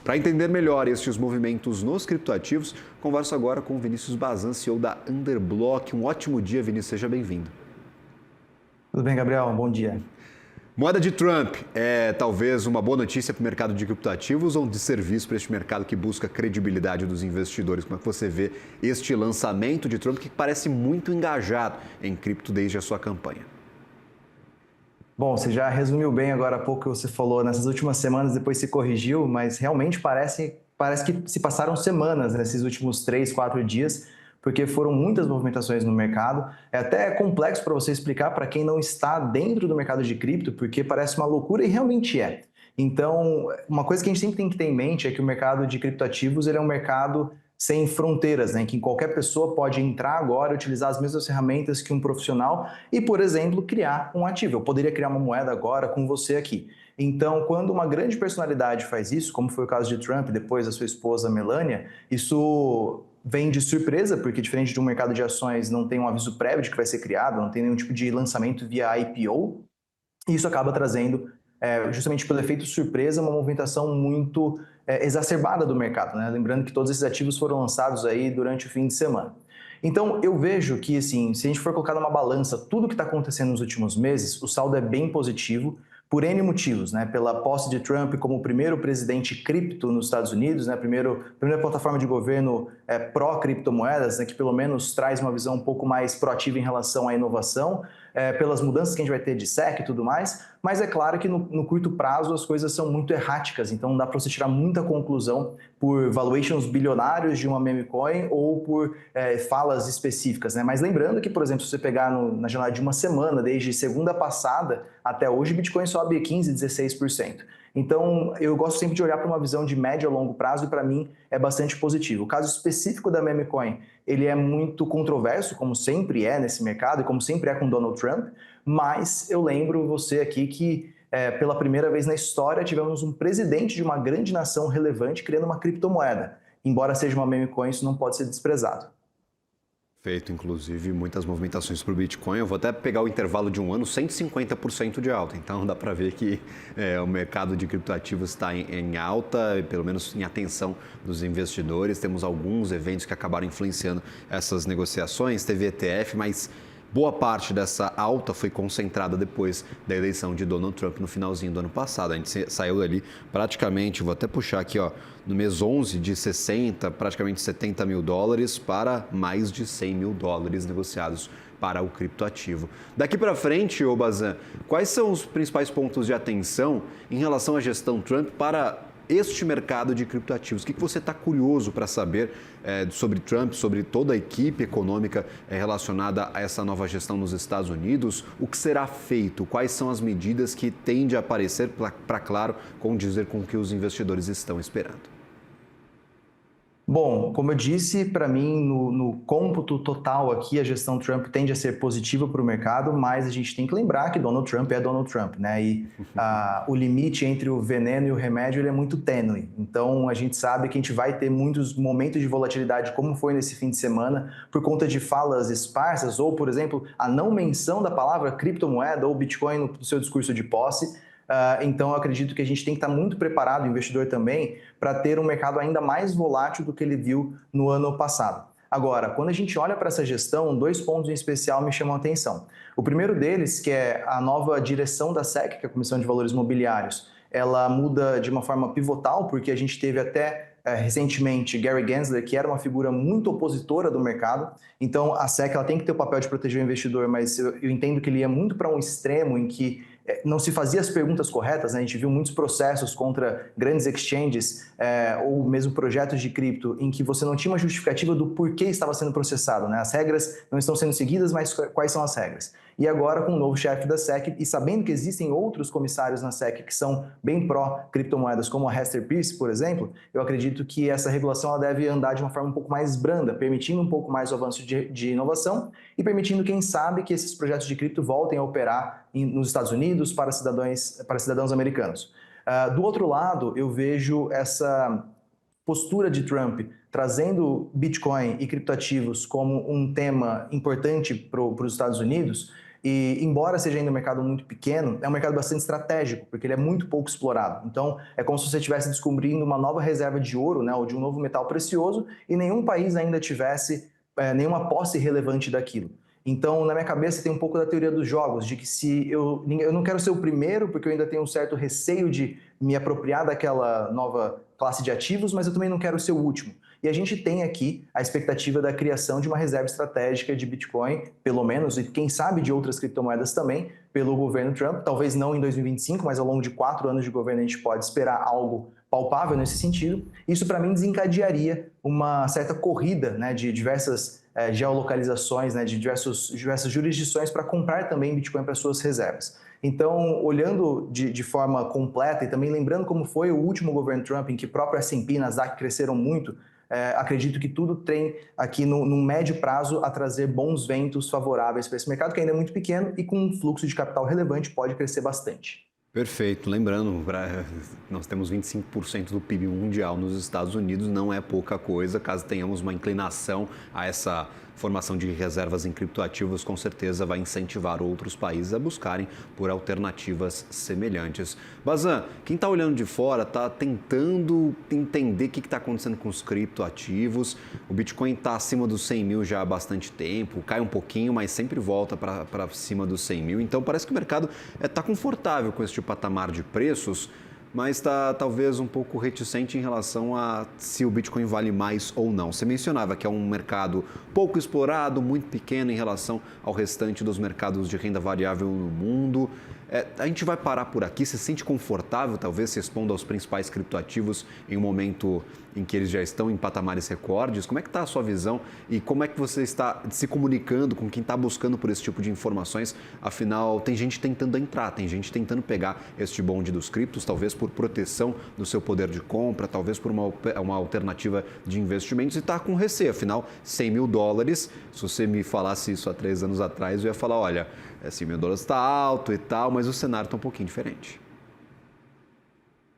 Para entender melhor estes movimentos nos criptoativos, converso agora com o Vinícius Bazan, CEO da Underblock. Um ótimo dia, Vinícius, seja bem-vindo. Tudo bem, Gabriel? Bom dia. Moeda de Trump é talvez uma boa notícia para o mercado de criptoativos ou um desserviço para este mercado que busca a credibilidade dos investidores? Como é que você vê este lançamento de Trump que parece muito engajado em cripto desde a sua campanha? Bom, você já resumiu bem agora há pouco o que você falou nessas últimas semanas, depois se corrigiu, mas realmente parece que se passaram semanas nesses últimos 3, 4 dias, porque foram muitas movimentações no mercado. É até complexo para você explicar para quem não está dentro do mercado de cripto, porque parece uma loucura e realmente é. Então, uma coisa que a gente sempre tem que ter em mente é que o mercado de criptoativos ele é um mercado sem fronteiras, né? Em que qualquer pessoa pode entrar agora, utilizar as mesmas ferramentas que um profissional e, por exemplo, criar um ativo. Eu poderia criar uma moeda agora com você aqui. Então, quando uma grande personalidade faz isso, como foi o caso de Trump, depois da sua esposa Melania, isso vem de surpresa, porque diferente de um mercado de ações, não tem um aviso prévio de que vai ser criado, não tem nenhum tipo de lançamento via IPO, e isso acaba trazendo, justamente pelo efeito surpresa, uma movimentação muito exacerbada do mercado, né? Lembrando que todos esses ativos foram lançados aí durante o fim de semana. Então, eu vejo que, assim, se a gente for colocar numa balança tudo o que está acontecendo nos últimos meses, o saldo é bem positivo, por N motivos, né? Pela posse de Trump como o primeiro presidente cripto nos Estados Unidos, né? Primeira plataforma de governo pró-criptomoedas, né? Que pelo menos traz uma visão um pouco mais proativa em relação à inovação, pelas mudanças que a gente vai ter de SEC e tudo mais, mas é claro que no curto prazo as coisas são muito erráticas, então não dá para você tirar muita conclusão por valuations bilionários de uma meme coin ou por falas específicas, né? Mas lembrando que, por exemplo, se você pegar na janela de uma semana, desde segunda passada até hoje, Bitcoin sobe 15, 16%. Então, eu gosto sempre de olhar para uma visão de médio a longo prazo e para mim é bastante positivo. O caso específico da meme coin, ele é muito controverso, como sempre é nesse mercado e como sempre é com Donald Trump, mas eu lembro você aqui que pela primeira vez na história tivemos um presidente de uma grande nação relevante criando uma criptomoeda. Embora seja uma meme coin, isso não pode ser desprezado. Feito, inclusive, muitas movimentações para o Bitcoin. Eu vou até pegar o intervalo de um ano, 150% de alta. Então, dá para ver que o mercado de criptoativos está em alta, pelo menos em atenção dos investidores. Temos alguns eventos que acabaram influenciando essas negociações. Teve ETF, mas boa parte dessa alta foi concentrada depois da eleição de Donald Trump no finalzinho do ano passado. A gente saiu dali praticamente, vou até puxar aqui, ó, no mês 11 de 60, praticamente 70 mil dólares para mais de 100 mil dólares negociados para o criptoativo. Daqui para frente, ô Bazan, quais são os principais pontos de atenção em relação à gestão Trump para este mercado de criptoativos? O que você está curioso para saber sobre Trump, sobre toda a equipe econômica relacionada a essa nova gestão nos Estados Unidos? O que será feito? Quais são as medidas que tendem a aparecer para, claro, condizer com o que os investidores estão esperando? Bom, como eu disse, para mim, no cômputo total aqui, a gestão Trump tende a ser positiva para o mercado, mas a gente tem que lembrar que Donald Trump é Donald Trump, né? E o limite entre o veneno e o remédio ele é muito tênue. Então, a gente sabe que a gente vai ter muitos momentos de volatilidade, como foi nesse fim de semana, por conta de falas esparsas ou, por exemplo, a não menção da palavra criptomoeda ou Bitcoin no seu discurso de posse. Então, eu acredito que a gente tem que estar muito preparado, o investidor também, para ter um mercado ainda mais volátil do que ele viu no ano passado. Agora, quando a gente olha para essa gestão, dois pontos em especial me chamam a atenção. O primeiro deles, que é a nova direção da SEC, que é a Comissão de Valores Mobiliários, ela muda de uma forma pivotal, porque a gente teve até recentemente Gary Gensler, que era uma figura muito opositora do mercado. Então, a SEC ela tem que ter o papel de proteger o investidor, mas eu entendo que ele ia muito para um extremo em que não se fazia as perguntas corretas, né? A gente viu muitos processos contra grandes exchanges ou mesmo projetos de cripto em que você não tinha uma justificativa do porquê estava sendo processado, né? As regras não estão sendo seguidas, mas quais são as regras? E agora, com o novo chefe da SEC e sabendo que existem outros comissários na SEC que são bem pró-criptomoedas, como a Hester Peirce, por exemplo, eu acredito que essa regulação ela deve andar de uma forma um pouco mais branda, permitindo um pouco mais o avanço de inovação e permitindo, quem sabe, que esses projetos de cripto voltem a operar nos Estados Unidos para cidadãos americanos. Do outro lado, eu vejo essa postura de Trump trazendo Bitcoin e criptoativos como um tema importante para os Estados Unidos, E, embora seja ainda um mercado muito pequeno, é um mercado bastante estratégico, porque ele é muito pouco explorado. Então, é como se você estivesse descobrindo uma nova reserva de ouro, né, ou de um novo metal precioso, e nenhum país ainda tivesse nenhuma posse relevante daquilo. Então, na minha cabeça, tem um pouco da teoria dos jogos, de que se eu não quero ser o primeiro, porque eu ainda tenho um certo receio de me apropriar daquela nova classe de ativos, mas eu também não quero ser o último. E a gente tem aqui a expectativa da criação de uma reserva estratégica de Bitcoin, pelo menos, e quem sabe de outras criptomoedas também, pelo governo Trump. Talvez não em 2025, mas ao longo de 4 anos de governo a gente pode esperar algo palpável nesse sentido. Isso, para mim, desencadearia uma certa corrida, né, de diversas geolocalizações, né, de diversas jurisdições para comprar também Bitcoin para suas reservas. Então, olhando de forma completa e também lembrando como foi o último governo Trump, em que próprio S&P e Nasdaq cresceram muito, acredito que tudo tem aqui no médio prazo a trazer bons ventos favoráveis para esse mercado, que ainda é muito pequeno e com um fluxo de capital relevante pode crescer bastante. Perfeito. Lembrando, nós temos 25% do PIB mundial nos Estados Unidos, não é pouca coisa. Caso tenhamos uma inclinação a essa formação de reservas em criptoativos, com certeza vai incentivar outros países a buscarem por alternativas semelhantes. Bazan, quem está olhando de fora está tentando entender o que está acontecendo com os criptoativos. O Bitcoin está acima dos 100 mil já há bastante tempo, cai um pouquinho, mas sempre volta para cima dos 100 mil. Então parece que o mercado está confortável com este patamar de preços, mas está talvez um pouco reticente em relação a se o Bitcoin vale mais ou não. Você mencionava que é um mercado pouco explorado, muito pequeno em relação ao restante dos mercados de renda variável no mundo. A gente vai parar por aqui. Você se sente confortável, talvez, se expondo aos principais criptoativos em um momento em que eles já estão em patamares recordes? Como é que está a sua visão e como é que você está se comunicando com quem está buscando por esse tipo de informações? Afinal, tem gente tentando entrar, tem gente tentando pegar este bonde dos criptos, talvez por proteção do seu poder de compra, talvez por uma alternativa de investimentos, e está com receio. Afinal, 100 mil dólares, se você me falasse isso há 3 anos atrás, eu ia falar, olha, 100 mil dólares está alto e tal, mas o cenário está um pouquinho diferente.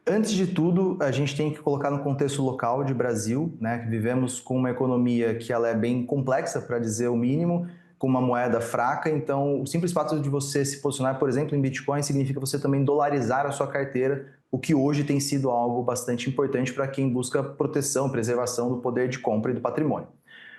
Antes de tudo, a gente tem que colocar no contexto local de Brasil, né? Vivemos com uma economia que ela é bem complexa, para dizer o mínimo, com uma moeda fraca. Então, o simples fato de você se posicionar, por exemplo, em Bitcoin, significa você também dolarizar a sua carteira, o que hoje tem sido algo bastante importante para quem busca proteção, preservação do poder de compra e do patrimônio.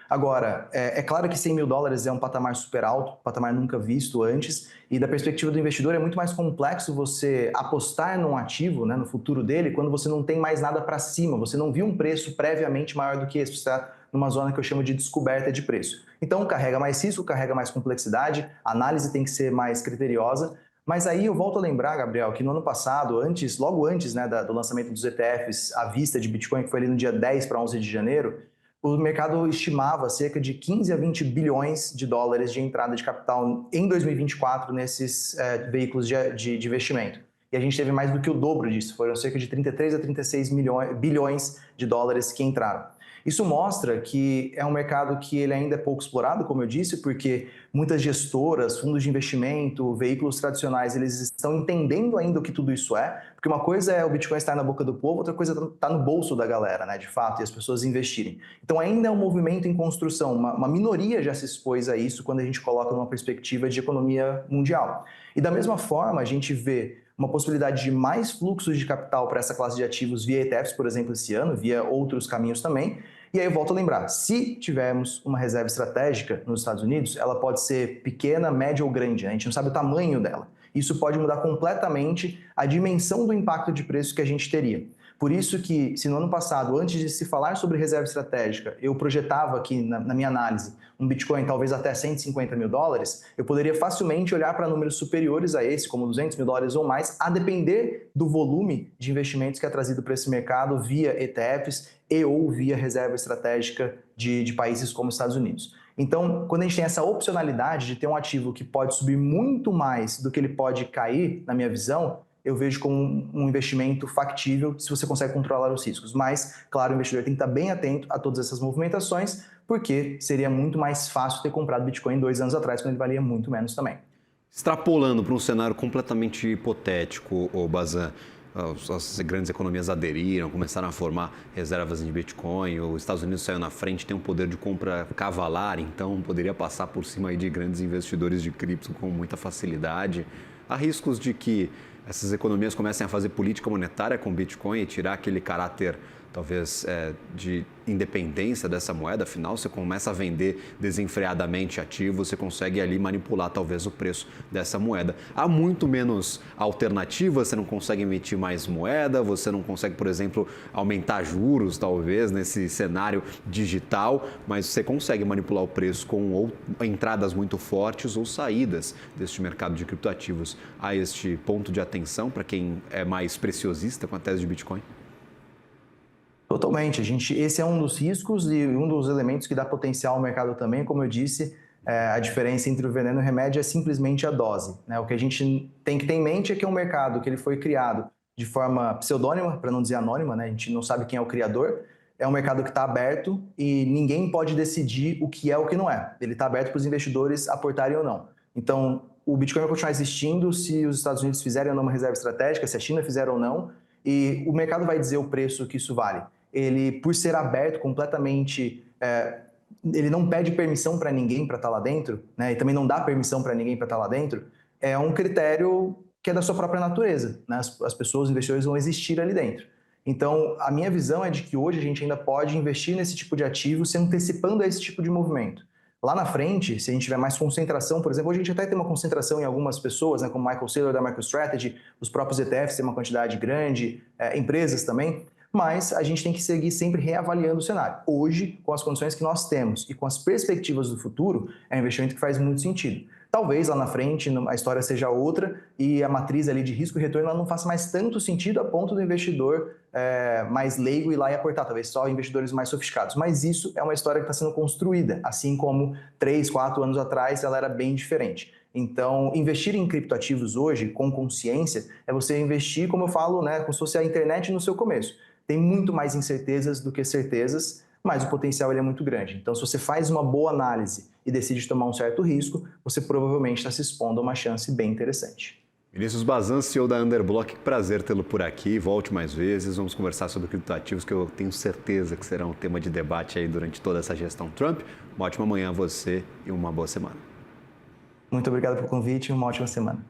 Agora, é claro que 100 mil dólares é um patamar super alto, um patamar nunca visto antes, e da perspectiva do investidor é muito mais complexo você apostar num ativo, né, no futuro dele, quando você não tem mais nada para cima, você não viu um preço previamente maior do que esse, você está numa zona que eu chamo de descoberta de preço. Então, carrega mais risco, carrega mais complexidade, a análise tem que ser mais criteriosa, mas aí eu volto a lembrar, Gabriel, que no ano passado, logo antes, né, do lançamento dos ETFs à vista de Bitcoin, que foi ali no dia 10 para 11 de janeiro, o mercado estimava cerca de 15 a 20 bilhões de dólares de entrada de capital em 2024 nesses veículos de investimento. E a gente teve mais do que o dobro disso, foram cerca de 33 a 36 bilhões de dólares que entraram. Isso mostra que é um mercado que ele ainda é pouco explorado, como eu disse, porque muitas gestoras, fundos de investimento, veículos tradicionais, eles estão entendendo ainda o que tudo isso é, porque uma coisa é o Bitcoin estar na boca do povo, outra coisa está no bolso da galera, né, de fato, e as pessoas investirem. Então ainda é um movimento em construção, uma minoria já se expôs a isso quando a gente coloca numa perspectiva de economia mundial. E da mesma forma, a gente vê uma possibilidade de mais fluxos de capital para essa classe de ativos via ETFs, por exemplo, esse ano, via outros caminhos também. E aí eu volto a lembrar, se tivermos uma reserva estratégica nos Estados Unidos, ela pode ser pequena, média ou grande, né? A gente não sabe o tamanho dela. Isso pode mudar completamente a dimensão do impacto de preço que a gente teria. Por isso que, se no ano passado, antes de se falar sobre reserva estratégica, eu projetava aqui na minha análise um Bitcoin talvez até 150 mil dólares, eu poderia facilmente olhar para números superiores a esse, como 200 mil dólares ou mais, a depender do volume de investimentos que é trazido para esse mercado via ETFs e ou via reserva estratégica de países como os Estados Unidos. Então, quando a gente tem essa opcionalidade de ter um ativo que pode subir muito mais do que ele pode cair, na minha visão, eu vejo como um investimento factível se você consegue controlar os riscos. Mas, claro, o investidor tem que estar bem atento a todas essas movimentações, porque seria muito mais fácil ter comprado Bitcoin 2 anos atrás, quando ele valia muito menos também. Extrapolando para um cenário completamente hipotético, Bazan, as grandes economias aderiram, começaram a formar reservas em Bitcoin, os Estados Unidos saiu na frente, tem um poder de compra cavalar, então poderia passar por cima aí de grandes investidores de cripto com muita facilidade. Há riscos de que essas economias comecem a fazer política monetária com Bitcoin e tirar aquele caráter, talvez, de independência dessa moeda. Afinal, você começa a vender desenfreadamente ativos, você consegue ali manipular, talvez, o preço dessa moeda. Há muito menos alternativas, você não consegue emitir mais moeda, você não consegue, por exemplo, aumentar juros, talvez, nesse cenário digital, mas você consegue manipular o preço com ou entradas muito fortes ou saídas deste mercado de criptoativos. Há este ponto de atenção para quem é mais preciosista com a tese de Bitcoin? Totalmente. Esse é um dos riscos e um dos elementos que dá potencial ao mercado também. Como eu disse, a diferença entre o veneno e o remédio é simplesmente a dose, né? O que a gente tem que ter em mente é que é um mercado que ele foi criado de forma pseudônima, para não dizer anônima, né? A gente não sabe quem é o criador. É um mercado que está aberto e ninguém pode decidir o que é ou o que não é. Ele está aberto para os investidores aportarem ou não. Então, o Bitcoin vai continuar existindo se os Estados Unidos fizerem ou não uma reserva estratégica, se a China fizer ou não, e o mercado vai dizer o preço que isso vale. Ele, por ser aberto completamente, ele não pede permissão para ninguém para estar lá dentro, né? E também não dá permissão para ninguém para estar lá dentro, é um critério que é da sua própria natureza, né? As pessoas, os investidores vão existir ali dentro. Então, a minha visão é de que hoje a gente ainda pode investir nesse tipo de ativo se antecipando a esse tipo de movimento. Lá na frente, se a gente tiver mais concentração, por exemplo, hoje a gente até tem uma concentração em algumas pessoas, né, como Michael Saylor da MicroStrategy, os próprios ETFs têm uma quantidade grande, empresas também, mas a gente tem que seguir sempre reavaliando o cenário. Hoje, com as condições que nós temos e com as perspectivas do futuro, é um investimento que faz muito sentido. Talvez lá na frente a história seja outra e a matriz ali de risco e retorno ela não faça mais tanto sentido a ponto do investidor mais leigo ir lá e aportar, talvez só investidores mais sofisticados. Mas isso é uma história que está sendo construída, assim como 3, 4 anos atrás ela era bem diferente. Então, investir em criptoativos hoje, com consciência, é você investir, como eu falo, né, como se fosse a internet no seu começo. Tem muito mais incertezas do que certezas, mas o potencial ele é muito grande. Então, se você faz uma boa análise e decide tomar um certo risco, você provavelmente está se expondo a uma chance bem interessante. Vinícius Bazan, CEO da Underblock, que prazer tê-lo por aqui. Volte mais vezes, vamos conversar sobre criptoativos, que eu tenho certeza que será um tema de debate aí durante toda essa gestão Trump. Uma ótima manhã a você e uma boa semana. Muito obrigado pelo convite e uma ótima semana.